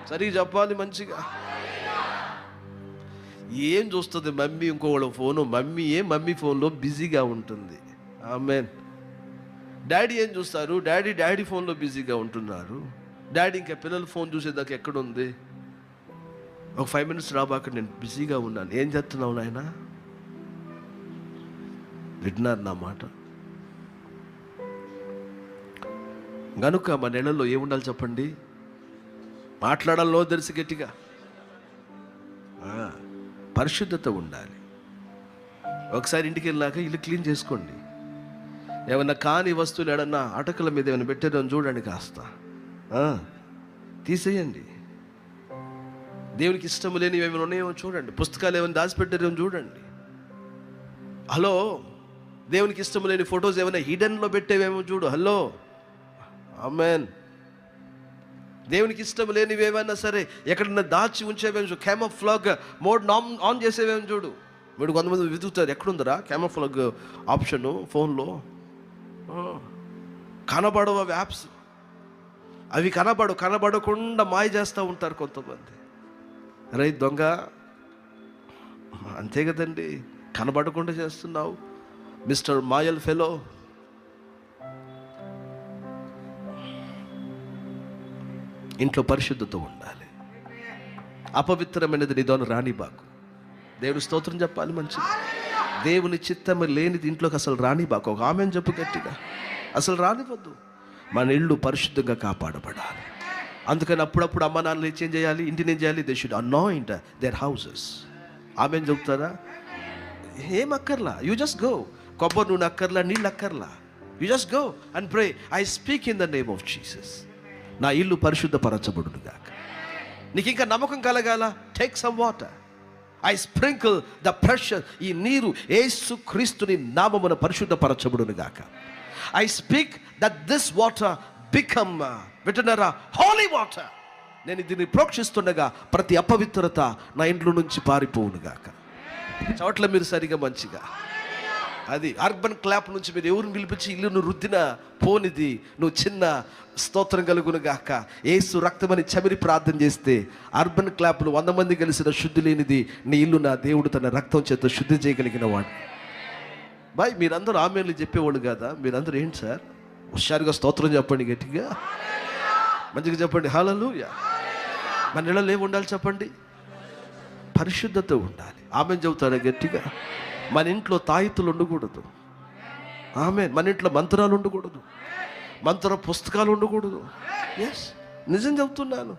సరిగ్గా చెప్పాలి మంచిగా. ఏం చూస్తుంది మమ్మీ? ఇంకోళ్ళ ఫోను. మమ్మీ ఫోన్లో బిజీగా ఉంటుంది. ఆమేన్. డాడీ ఏం చూస్తారు? డాడీ ఫోన్లో బిజీగా ఉంటున్నారు. డాడీ ఇంకా పిల్లలు ఫోన్ చూసేదాకా ఎక్కడుంది? ఒక 5 minutes రాబాక నేను బిజీగా ఉన్నాను. ఏం చేస్తున్నావు నాయన? వింటున్నారు నా మాట? గనుక మన నెలలో ఏముండాలి చెప్పండి? మాట్లాడాలో తెలిసి గట్టిగా పరిశుద్ధత ఉండాలి. ఒకసారి ఇంటికి వెళ్ళాక ఇల్లు క్లీన్ చేసుకోండి. ఏమన్నా కాని వస్తువులు ఏడన్నా అటకల మీద ఏమైనా పెట్టారో చూడండి, కాస్త తీసేయండి. దేవునికి ఇష్టం లేనివి ఏమైనా ఉన్నాయేమో చూడండి. పుస్తకాలు ఏమైనా దాచిపెట్టారేమో చూడండి. హలో, దేవునికి ఇష్టం లేని ఫొటోస్ ఏమైనా హిడెన్లో పెట్టేవేమో చూడు. హలో, ఆమేన్. దేవునికి ఇష్టం లేనివి ఏమైనా సరే ఎక్కడన్నా దాచి ఉంచేవేమో చూడు. క్యామోఫ్లాగ్ మోడ్ ఆన్ చేసేవేమో చూడు. వీడు కొంతమంది వెతుకుతారు, ఎక్కడుందరా క్యామోఫ్లాగ్ ఆప్షను ఫోన్లో. కనబడవు అవి యాప్స్. అవి కనబడకుండా మాయ చేస్తూ ఉంటారు కొంతమంది. రై దొంగ, అంతే కదండి, కనబడకుండా చేస్తున్నావు మిస్టర్ మాయల్ ఫెలో. ఇంట్లో పరిశుద్ధత ఉండాలి. అపవిత్రమైనది నీదోన రానిబాకు. దేవుని స్తోత్రం చెప్పాలి మంచిది. దేవుని చిత్తం లేనిది ఇంట్లోకి అసలు రానిబాకు. ఒక ఆమెను చెప్పు గట్టిగా, అసలు రానివ్వద్దు. మన ఇల్లు పరిశుద్ధంగా కాపాడబడాలి. అందుకని అప్పుడప్పుడు అమ్మ నాన్నలు ఏం చేయాలి? ఇంటిని ఏం చేయాలి? They should anoint there houses. ఆమెను చెప్తారా? ఏం అక్కర్లా, యూ జస్ట్ గో. కొబ్బరి నూనె అక్కర్లా, నీళ్ళు అక్కర్లా. You just go and pray, I speak in the name of Jesus. నా ఇల్లు పరిశుద్ధపరచబడును గాక. నీకు ఇంకా నమ్మకం కలగాల? Take some water, I sprinkle the pressure. ఈ నీరు యేసు క్రీస్తుని నామమున పరిశుద్ధపరచబడును గాక. I speak that this water become విటనరా హోలీ వాటర్. నేను దీన్ని ప్రోక్షిస్తుండగా ప్రతి అపవిత్రత నా ఇంట్లో నుంచి పారిపోవును గాక. చోట్ల మీరు సరిగా మంచిగా అది అర్బన్ క్లాప్ నుంచి మీరు ఎవరిని పిలిపించి ఇల్లును రుద్దిన పోనిది నువ్వు చిన్న స్తోత్రం కలుగును గాక. యేసు రక్తమని చమిరి ప్రార్థన చేస్తే అర్బన్ క్లాప్లు 100 మంది కలిసిన శుద్ధి లేనిది నీ ఇల్లు నా దేవుడు తన రక్తం చేత శుద్ధి చేయగలిగిన వాడు. బాయ్, మీరందరూ ఆమెన్లు చెప్పేవాళ్ళు కదా. మీరందరూ ఏంటి సార్ హుషారుగా స్తోత్రం చెప్పండి, గట్టిగా మంచిగా చెప్పండి. హల్లెలూయా. మన ఇళ్ళలో ఏమి ఉండాలి చెప్పండి? పరిశుద్ధత ఉండాలి. ఆమెను చెబుతారా గట్టిగా? మన ఇంట్లో తాయితులు ఉండకూడదు. ఆమేన్. మన ఇంట్లో మంత్రాలు ఉండకూడదు, మంత్ర పుస్తకాలు ఉండకూడదు. ఎస్, నిజం చెబుతున్నాను.